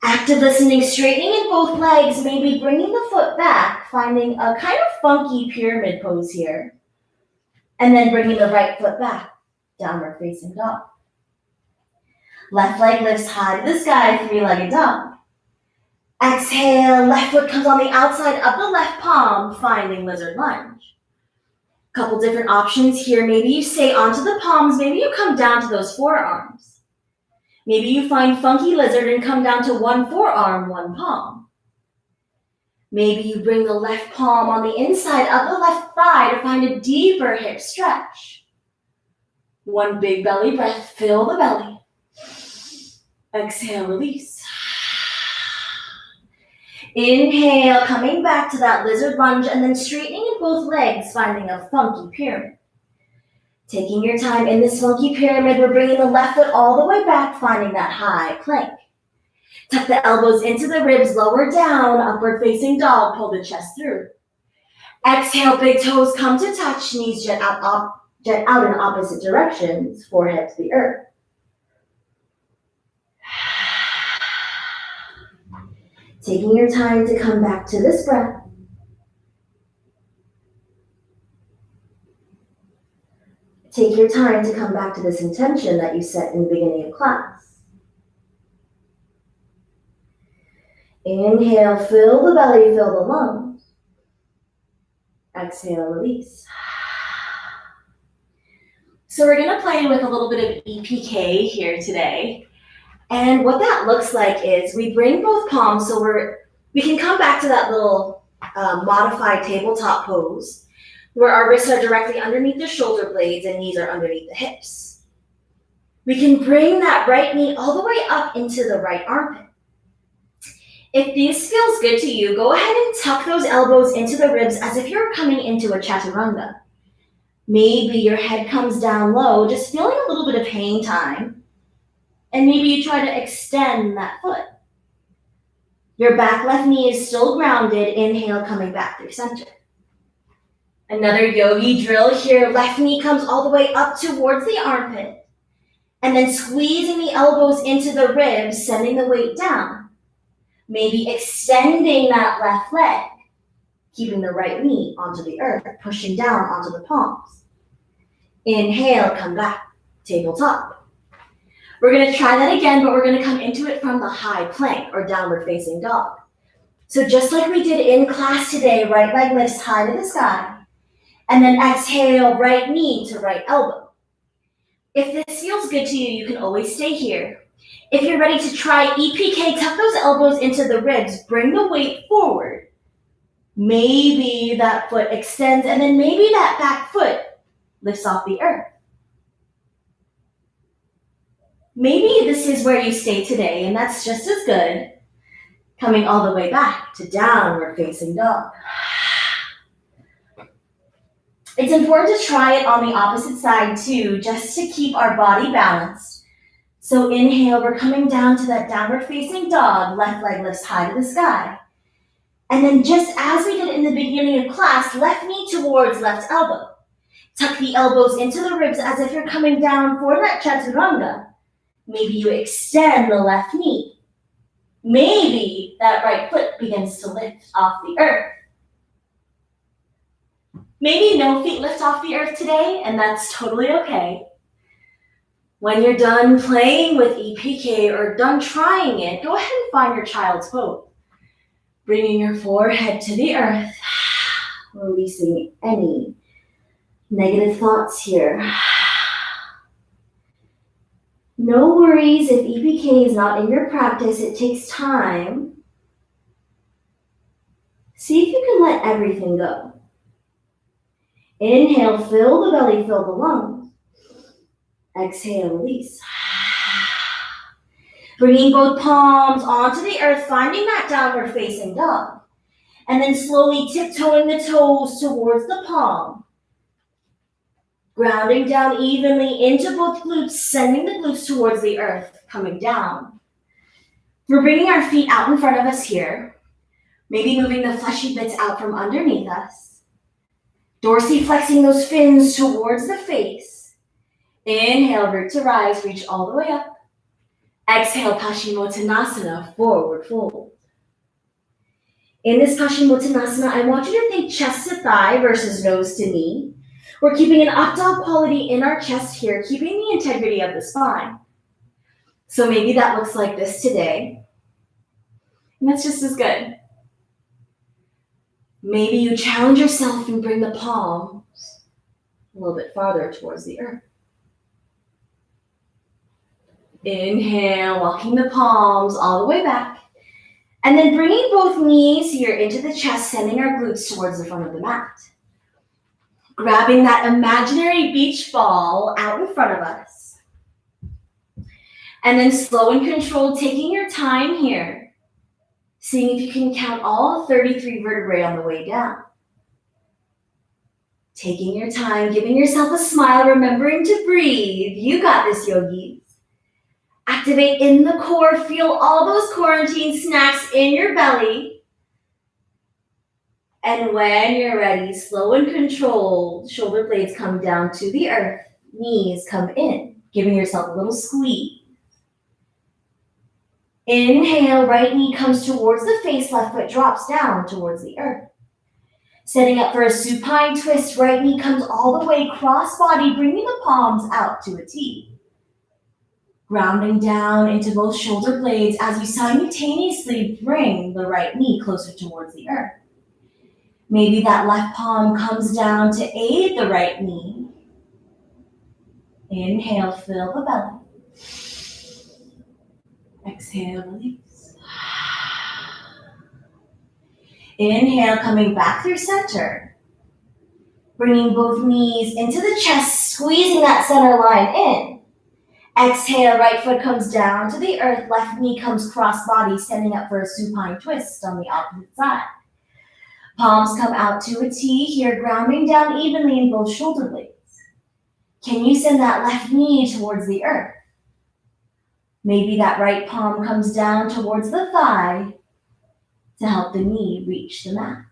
Active listening, straightening in both legs, maybe bringing the foot back, finding a kind of funky pyramid pose here. And then bringing the right foot back, downward facing dog. Left leg lifts high to the sky, three-legged dog. Exhale, left foot comes on the outside of the left palm, finding lizard lunge. Couple different options here. Maybe you stay onto the palms, maybe you come down to those forearms. Maybe you find funky lizard and come down to one forearm, one palm. Maybe you bring the left palm on the inside of the left thigh to find a deeper hip stretch. One big belly breath, fill the belly. Exhale, release. Inhale, coming back to that lizard lunge and then straightening in both legs, finding a funky pyramid. Taking your time in this funky pyramid, we're bringing the left foot all the way back, finding that high plank. Tuck the elbows into the ribs, lower down, upward facing dog, pull the chest through. Exhale, big toes come to touch, knees jet out in opposite directions, forehead to the earth. Taking your time to come back to this breath. Take your time to come back to this intention that you set in the beginning of class. Inhale, fill the belly, fill the lungs. Exhale, release. So we're going to play with a little bit of EPK here today. And what that looks like is we bring both palms so we can come back to that little modified tabletop pose, where our wrists are directly underneath the shoulder blades and knees are underneath the hips. We can bring that right knee all the way up into the right armpit. If this feels good to you, go ahead and tuck those elbows into the ribs as if you're coming into a chaturanga. Maybe your head comes down low, just feeling a little bit of hang time. And maybe you try to extend that foot. Your back left knee is still grounded. Inhale, coming back through center. Another yogi drill here. Left knee comes all the way up towards the armpit. And then squeezing the elbows into the ribs, sending the weight down. Maybe extending that left leg. keeping the right knee onto the earth, pushing down onto the palms. Inhale, come back, tabletop. We're going to try that again, but we're going to come into it from the high plank or downward facing dog. So just like we did in class today, right leg lifts high to the sky, and then exhale, right knee to right elbow. If this feels good to you, you can always stay here. If you're ready to try EPK, tuck those elbows into the ribs, bring the weight forward. Maybe that foot extends, and then maybe that back foot lifts off the earth. Maybe this is where you stay today, and that's just as good. Coming all the way back to downward facing dog. It's important to try it on the opposite side too, just to keep our body balanced. So inhale, we're coming down to that downward facing dog, left leg lifts high to the sky. And then just as we did in the beginning of class, left knee towards left elbow. Tuck the elbows into the ribs as if you're coming down for that chaturanga. Maybe you extend the left knee. Maybe that right foot begins to lift off the earth. Maybe no feet lift off the earth today, and that's totally okay. When you're done playing with EPK or done trying it, go ahead and find your child's pose. Bringing your forehead to the earth, releasing any negative thoughts here. No worries if EPK is not in your practice, it takes time. See if you can let everything go. Inhale, fill the belly, fill the lungs. Exhale, release. Bringing both palms onto the earth, finding that downward facing dog. And then slowly tiptoeing the toes towards the palm. Grounding down evenly into both glutes, sending the glutes towards the earth, coming down. We're bringing our feet out in front of us here. Maybe moving the fleshy bits out from underneath us. Dorsiflexing those fins towards the face. Inhale, root to rise, reach all the way up. Exhale, Paschimottanasana, forward fold. In this Paschimottanasana, I want you to think chest to thigh versus nose to knee. We're keeping an up-dog quality in our chest here, keeping the integrity of the spine. So maybe that looks like this today. And that's just as good. Maybe you challenge yourself and bring the palms a little bit farther towards the earth. Inhale, walking the palms all the way back. And then bringing both knees here into the chest, sending our glutes towards the front of the mat. Grabbing that imaginary beach ball out in front of us. And then slow and controlled, taking your time here. Seeing if you can count all 33 vertebrae on the way down. Taking your time, giving yourself a smile, remembering to breathe. You got this, yogis. Activate in the core. Feel all those quarantine snacks in your belly. And when you're ready, slow and controlled, shoulder blades come down to the earth. Knees come in, giving yourself a little squeeze. Inhale, right knee comes towards the face, left foot drops down towards the earth. Setting up for a supine twist, right knee comes all the way cross body, bringing the palms out to a T. Grounding down into both shoulder blades as you simultaneously bring the right knee closer towards the earth. Maybe that left palm comes down to aid the right knee. Inhale, fill the belly. Exhale, release. Inhale, coming back through center. Bringing both knees into the chest, squeezing that center line in. Exhale, right foot comes down to the earth, left knee comes cross body, standing up for a supine twist on the opposite side. Palms come out to a T here, grounding down evenly in both shoulder blades. Can you send that left knee towards the earth? Maybe that right palm comes down towards the thigh to help the knee reach the mat.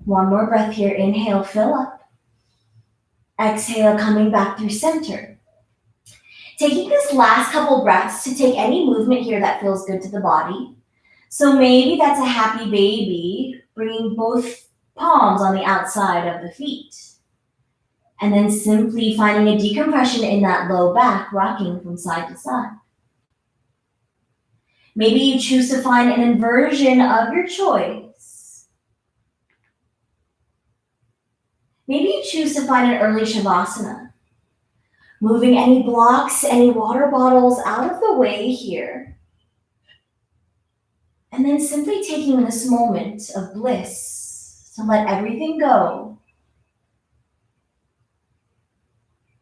One more breath here. Inhale, fill up. Exhale, coming back through center. Taking this last couple breaths to take any movement here that feels good to the body. So maybe that's a happy baby, bringing both palms on the outside of the feet. And then simply finding a decompression in that low back, rocking from side to side. Maybe you choose to find an inversion of your choice. Maybe you choose to find an early Shavasana. Moving any blocks, any water bottles out of the way here. And then simply taking this moment of bliss to let everything go.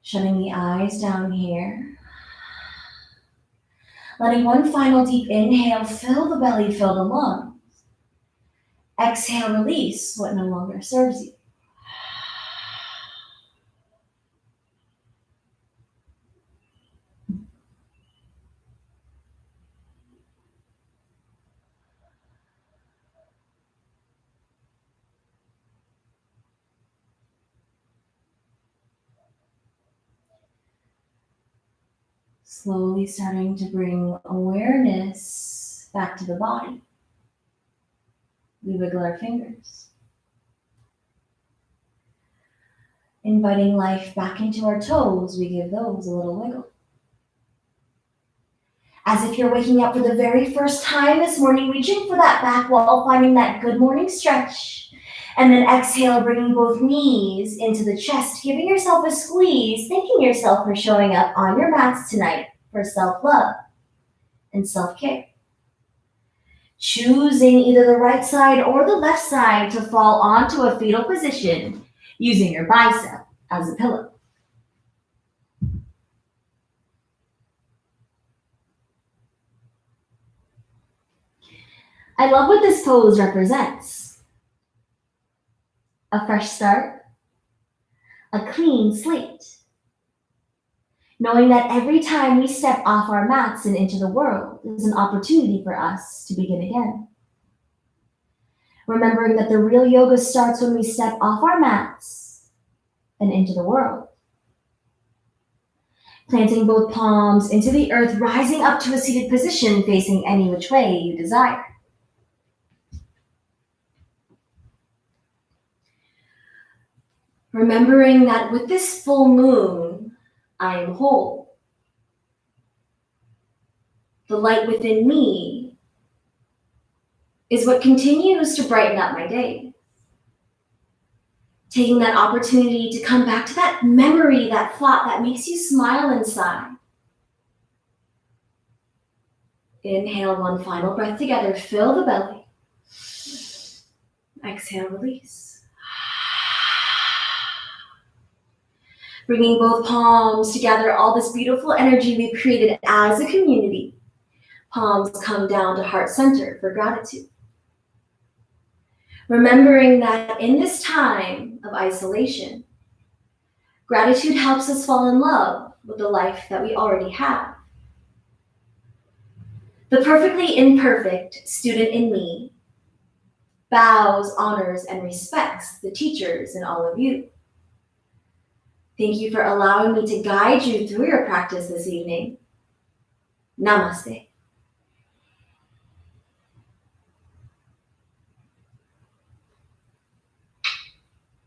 Shutting the eyes down here. Letting one final deep inhale fill the belly, fill the lungs. Exhale, release what no longer serves you. Slowly starting to bring awareness back to the body. We wiggle our fingers. Inviting life back into our toes, we give those a little wiggle. As if you're waking up for the very first time this morning, reaching for that back wall, finding that good morning stretch. And then exhale, bringing both knees into the chest, giving yourself a squeeze, thanking yourself for showing up on your mats tonight for self-love and self-care. Choosing either the right side or the left side to fall onto a fetal position, using your bicep as a pillow. I love what this pose represents. A fresh start, a clean slate. Knowing that every time we step off our mats and into the world is an opportunity for us to begin again. Remembering that the real yoga starts when we step off our mats and into the world. Planting both palms into the earth, rising up to a seated position, facing any which way you desire. Remembering that with this full moon, I am whole. The light within me is what continues to brighten up my day. Taking that opportunity to come back to that memory, that thought that makes you smile inside. Inhale one final breath together, fill the belly. Exhale, release. Bringing both palms to gather all this beautiful energy we've created as a community. Palms come down to heart center for gratitude. Remembering that in this time of isolation, gratitude helps us fall in love with the life that we already have. The perfectly imperfect student in me bows, honors, and respects the teachers in all of you. Thank you for allowing me to guide you through your practice this evening. Namaste.